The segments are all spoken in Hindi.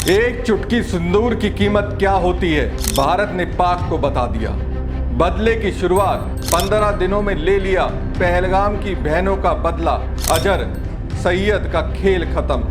एक चुटकी सिंदूर की कीमत क्या होती है, भारत ने पाक को बता दिया। बदले की शुरुआत 15 दिनों में ले लिया पहलगाम की बहनों का बदला, अजहर सैयद का खेल खत्म।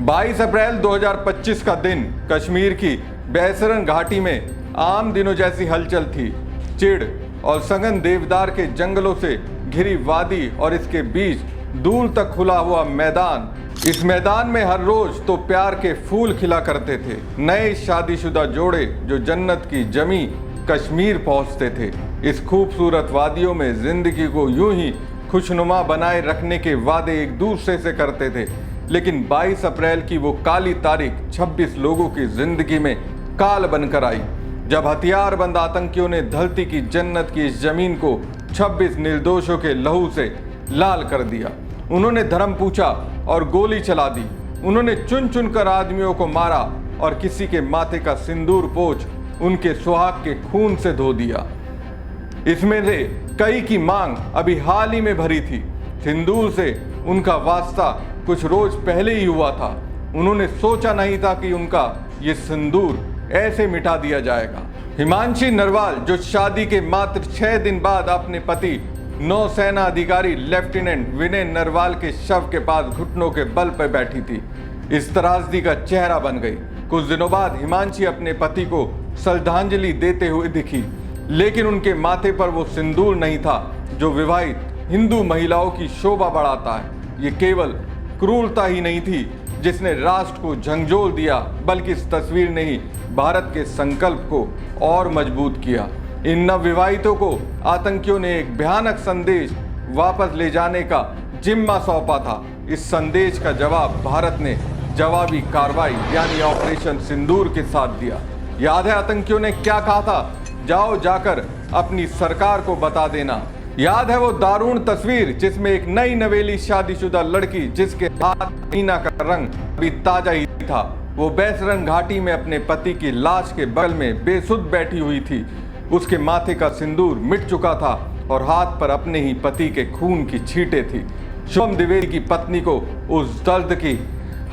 बाईस अप्रैल 2025 का दिन कश्मीर की बैसरन घाटी में आम दिनों जैसी हलचल थी। चिड़ और सघन देवदार के जंगलों से घिरी वादी और इसके बीच दूर तक खुला हुआ मैदान। इस मैदान में हर रोज तो प्यार के फूल खिला करते थे। नए शादीशुदा जोड़े जो जन्नत की जमी कश्मीर पहुंचते थे। इस खूबसूरत वादियों में जिंदगी को यूं ही खुशनुमा बनाए रखने के वादे एक दूसरे से करते थे। लेकिन 22 अप्रैल की वो काली तारीख 26 लोगों की जिंदगी में काल बनकर आई, जब हथियारबंद आतंकियों ने धरती की जन्नत की इस जमीन को 26 निर्दोषों के लहू से लाल कर दिया। उन्होंने धर्म पूछा और गोली चला दी। उन्होंने चुन चुन कर आदमियों को मारा और किसी के माथे का सिंदूर पोंछ उनके सुहाग के खून से धो दिया। इसमें से कई की मांग अभी हाल ही में भरी थी। सिंदूर से उनका वास्ता कुछ रोज पहले ही हुआ था। उन्होंने सोचा नहीं था कि उनका ये सिंदूर ऐसे मिटा दिया जाएगा। हिमांशी नरवाल, जो शादी के मात्र 6 दिन बाद अपने पति नौसेना अधिकारी लेफ्टिनेंट विनय नरवाल के शव के पास घुटनों के बल पर बैठी थी, इस त्रासदी का चेहरा बन गई। कुछ दिनों बाद हिमांशी अपने पति को श्रद्धांजलि देते हुए दिखी, लेकिन उनके माथे पर वो सिंदूर नहीं था जो विवाहित हिंदू महिलाओं की शोभा बढ़ाता है। ये केवल क्रूरता ही नहीं थी जिसने राष्ट्र को झंझोर दिया, बल्कि इस तस्वीर ने ही भारत के संकल्प को और मजबूत किया। इन नवविवाहितों को आतंकियों ने एक भयानक संदेश वापस ले जाने का जिम्मा सौंपा था। इस संदेश का जवाब भारत ने जवाबी कार्रवाई यानी ऑपरेशन सिंदूर के साथ दिया। याद है आतंकियों ने क्या कहा था? जाओ जाकर अपनी सरकार को बता देना। याद है वो दारुण तस्वीर जिसमें एक नई नवेली शादीशुदा लड़की, जिसके हाथ मीना का रंग अभी ताजा ही था, वो बैसरन घाटी में अपने पति की लाश के बगल में बेसुध बैठी हुई थी। उसके माथे का सिंदूर मिट चुका था और हाथ पर अपने ही पति के खून की छींटें थी। शुभम द्विवेदी की पत्नी को उस दर्द की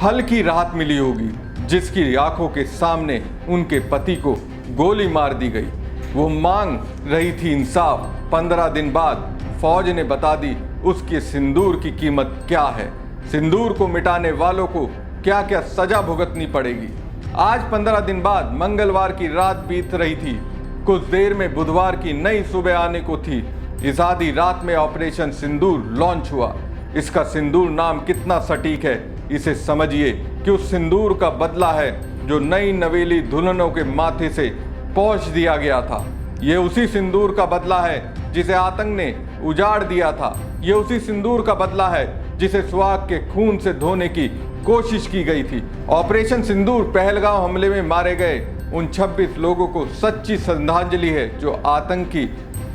हल्की राहत मिली होगी जिसकी आंखों के सामने उनके पति को गोली मार दी गई। वो मांग रही थी इंसाफ। 15 दिन बाद फौज ने बता दी उसके सिंदूर की कीमत क्या है, सिंदूर को मिटाने वालों को क्या क्या सजा भुगतनी पड़ेगी। आज 15 दिन बाद मंगलवार की रात बीत रही थी। कुछ देर में बुधवार की नई सुबह आने को थी। इस आधी रात में ऑपरेशन सिंदूर लॉन्च हुआ। इसका सिंदूर नाम कितना सटीक है, इसे समझिए कि उस सिंदूर का बदला है जो नई नवेली दुल्हनों के माथे से पोंछ दिया गया था। ये उसी सिंदूर का बदला है जिसे आतंक ने उजाड़ दिया था। ये उसी सिंदूर का बदला है जिसे सुहाग के खून से धोने की कोशिश की गई थी। ऑपरेशन सिंदूर पहलगाम हमले में मारे गए उन 26 लोगों को सच्ची श्रद्धांजलि है जो आतंकी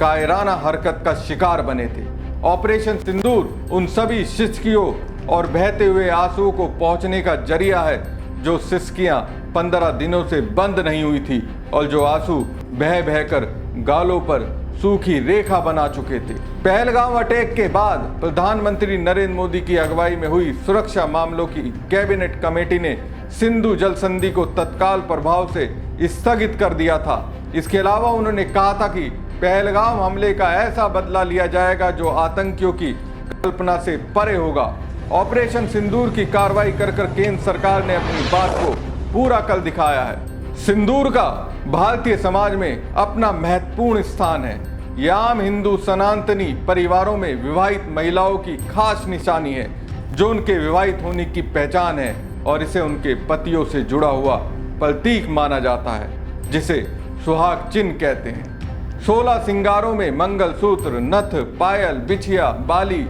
कायराना हरकत का शिकार बने थे। ऑपरेशन सिंदूर उन सभी सिसकियों और बहते हुए आंसुओं को पहुंचने का जरिया है जो सिसकियां 15 दिनों से बंद नहीं हुई थी और जो आंसू बह बहकर गालों पर सूखी रेखा बना चुके थे। पहलगाम अटैक के बाद प्रधानमंत्री नरेंद्र मोदी की अगुवाई में हुई सुरक्षा मामलों की कैबिनेट कमेटी ने सिंधु जल संधि को तत्काल प्रभाव से स्थगित कर दिया था। इसके अलावा उन्होंने कहा था कि पहलगाम हमले का ऐसा बदला लिया जाएगा जो आतंकियों की कल्पना से परे होगा। ऑपरेशन सिंदूर की कार्रवाई कर केंद्र सरकार ने अपनी बात को पूरा कर दिखाया है। सिंदूर का भारतीय समाज में अपना महत्वपूर्ण स्थान है। यह आम हिंदू सनातनी परिवारों में विवाहित महिलाओं की खास निशानी है जो उनके विवाहित होने की पहचान है और इसे उनके पतियों से जुड़ा हुआ प्रतीक माना जाता है, जिसे सुहाग चिन्ह कहते हैं। 16 सिंगारों में मंगलसूत्र, नथ, पायल, बिछिया, बाली,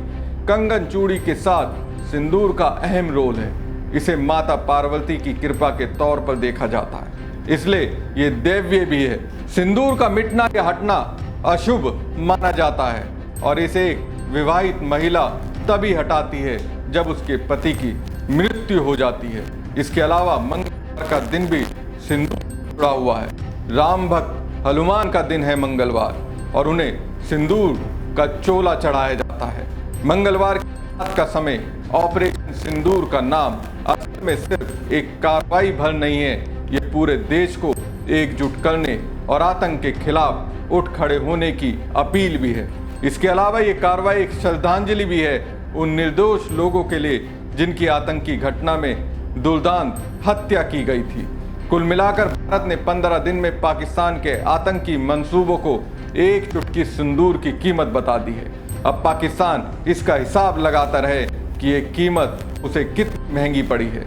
कंगन, चूड़ी के साथ सिंदूर का अहम रोल है। इसे माता पार्वती की कृपा के तौर पर देखा जाता है, इसलिए ये दैवीय भी है। सिंदूर का मिटना या हटना अशुभ माना जाता है और इसे एक विवाहित महिला तभी हटाती है जब उसके पति की मृत्यु हो जाती है। इसके अलावा मंगलवार का दिन भी सिंदूर जुड़ा हुआ है। राम भक्त हनुमान का दिन है मंगलवार और उन्हें सिंदूर का चोला चढ़ाया जाता है। मंगलवार रात का समय ऑपरेशन सिंदूर का नाम असल में सिर्फ एक कार्रवाई भर नहीं है, ये पूरे देश को एकजुट करने और आतंक के खिलाफ उठ खड़े होने की अपील भी है। इसके अलावा ये कार्रवाई एक श्रद्धांजलि भी है उन निर्दोष लोगों के लिए जिनकी आतंकी घटना में दुर्दांत हत्या की गई थी। कुल मिलाकर भारत ने 15 दिन में पाकिस्तान के आतंकी मंसूबों को एक चुटकी सिंदूर की कीमत बता दी है। अब पाकिस्तान इसका हिसाब लगाता रहे कि ये कीमत उसे कितनी महंगी पड़ी है।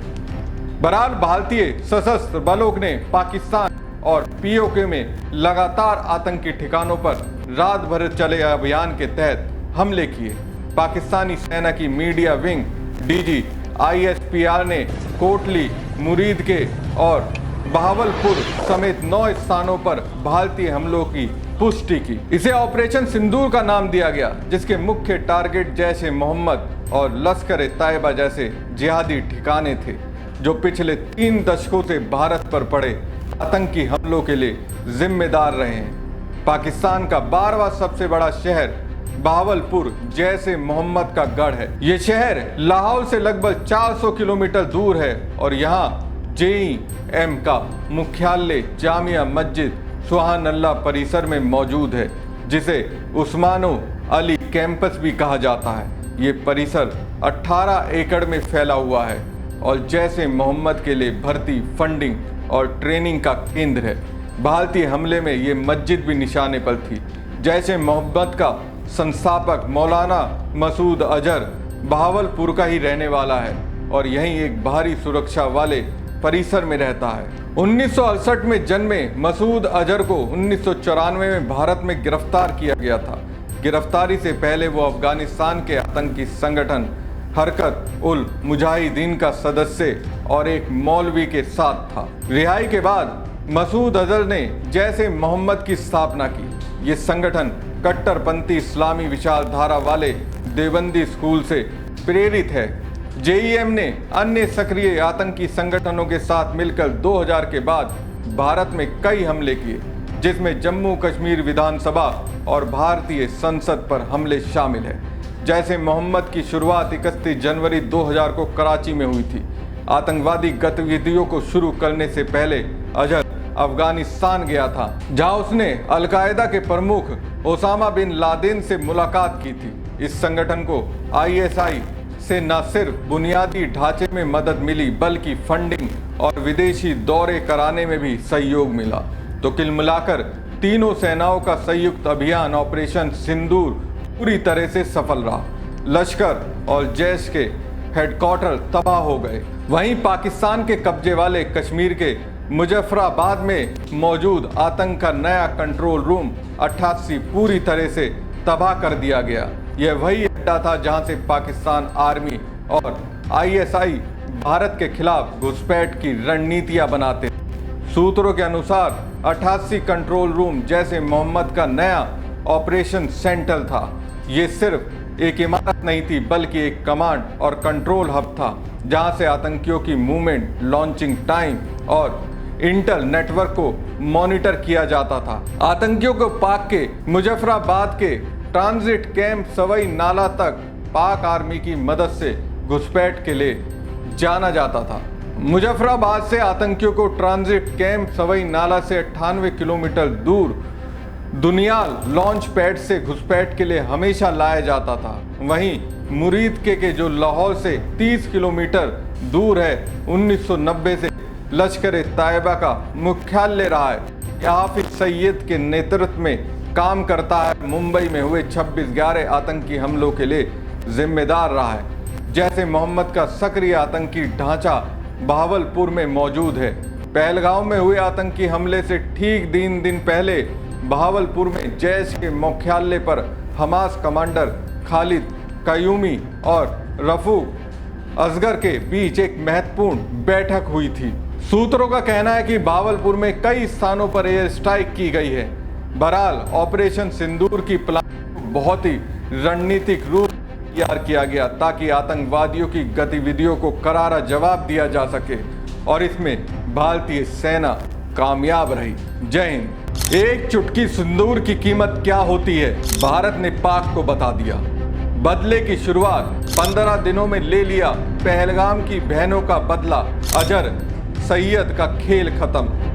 बहरहाल भारतीय सशस्त्र बलों ने पाकिस्तान और पीओके में लगातार आतंकी ठिकानों पर रात भर चले अभियान के तहत हमले किए। पाकिस्तानी सेना की मीडिया विंग डीजी आईएसपीआर ने कोटली, मुरीद के और बहावलपुर समेत 9 स्थानों पर भारतीय हमलों की पुष्टि की। इसे ऑपरेशन सिंदूर का नाम दिया गया, जिसके मुख्य टारगेट जैश ए मोहम्मद और लश्कर ए तैयबा जैसे जिहादी ठिकाने थे, जो पिछले 3 दशकों से भारत पर पड़े आतंकी हमलों के लिए जिम्मेदार रहे हैं। पाकिस्तान का 12वां सबसे बड़ा शहर बहावलपुर जैश ए मोहम्मद का गढ़ है। ये शहर लाहौर से लगभग 400 किलोमीटर दूर है और यहाँ JEM का मुख्यालय जामिया मस्जिद सुभान अल्लाह परिसर में मौजूद है, जिसे उस्मानो अली कैंपस भी कहा जाता है। ये परिसर 18 एकड़ में फैला हुआ है और जैश ए मोहम्मद के लिए भर्ती, फंडिंग और ट्रेनिंग का केंद्र है। भारतीय हमले में ये मस्जिद भी निशाने पर थी। जैश ए मोहम्मद का संस्थापक मौलाना मसूद अजहर बहावलपुर का ही रहने वाला है और यहीं एक भारी सुरक्षा वाले परिसर में रहता है। 1968 में जन्मे मसूद अजहर को 1994 में भारत में गिरफ्तार किया गया था। गिरफ्तारी से पहले वो अफगानिस्तान के आतंकी संगठन हरकत उल मुजाहिदीन का सदस्य और एक मौलवी के साथ था। रिहाई के बाद मसूद अजहर ने जैश ए मोहम्मद की स्थापना की। ये संगठन कट्टरपंथी इस्लामी विचारधारा वाले देवबंदी स्कूल से प्रेरित है। JEM ने अन्य सक्रिय आतंकी संगठनों के साथ मिलकर 2000 के बाद भारत में कई हमले किए, जिसमें जम्मू कश्मीर विधानसभा और भारतीय संसद पर हमले शामिल है। जैश ए मोहम्मद की शुरुआत 31 जनवरी 2000 को कराची में हुई थी। आतंकवादी गतिविधियों को शुरू करने से पहले अजहर अफगानिस्तान गया था, जहां उसने अलकायदा के प्रमुख ओसामा बिन लादेन से मुलाकात की थी। इस संगठन को ISI से न सिर्फ बुनियादी ढांचे में मदद मिली, बल्कि फंडिंग और विदेशी दौरे कराने में भी सहयोग मिला। तो कुल मिलाकर तीनों सेनाओं का संयुक्त अभियान ऑपरेशन सिंदूर पूरी तरह से सफल रहा। लश्कर और जैश के हेडक्वार्टर तबाह हो गए। वहीं पाकिस्तान के कब्जे वाले कश्मीर के मुजफ्फराबाद में मौजूद आतंक का नया कंट्रोल रूम 88 पूरी तरह से तबाह कर दिया गया। यह वही अड्डा था जहां से पाकिस्तान आर्मी और ISI भारत के खिलाफ घुसपैठ की रणनीतियां बनाते थे। सूत्रों के अनुसार 88 कंट्रोल रूम जैश ए मोहम्मद का नया ऑपरेशन सेंटर था। ये सिर्फ एक इमारत नहीं थी, बल्कि एक कमांड और कंट्रोल हब था, जहां से आतंकियों की मूवमेंट, लॉन्चिंग टाइम और इंटर नेटवर्क को मॉनिटर किया जाता था। आतंकियों को पाक के मुजफ्फराबाद के ट्रांजिट कैंप सवई नाला तक पाक आर्मी की मदद से घुसपैठ के लिए जाना जाता था। मुजफ्फराबाद से आतंकियों को ट्रांजिट कैंप सवई नाला से 98 किलोमीटर दूर दुनियाल लॉन्च पैड से घुसपैठ के लिए हमेशा लाया जाता था। वहीं मुरीद के जो लाहौर से 30 किलोमीटर दूर है, 1990 से लश्कर ए तैयबा का मुख्यालय रहा है। हाफिज सईद के नेतृत्व में काम करता है। मुंबई में हुए 26/11 आतंकी हमलों के लिए जिम्मेदार रहा है। जैश ए मोहम्मद का सक्रिय आतंकी ढांचा बहावलपुर में मौजूद है। पहलगांव में हुए आतंकी हमले से ठीक 3 दिन पहले बहावलपुर में जैश के मुख्यालय पर हमास कमांडर खालिद कयूमी और रफूक असगर के बीच एक महत्वपूर्ण बैठक हुई थी। सूत्रों का कहना है कि बहावलपुर में कई स्थानों पर एयर स्ट्राइक की गई है। बहरहाल ऑपरेशन सिंदूर की प्लान बहुत ही रणनीतिक रूप तैयार किया गया, ताकि आतंकवादियों की गतिविधियों को करारा जवाब दिया जा सके, और इसमें भारतीय सेना कामयाब रही। जय हिंद। एक चुटकी सिंदूर की कीमत क्या होती है, भारत ने पाक को बता दिया। बदले की शुरुआत, 15 दिनों में ले लिया पहलगाम की बहनों का बदला, अजहर सैयद का खेल खत्म।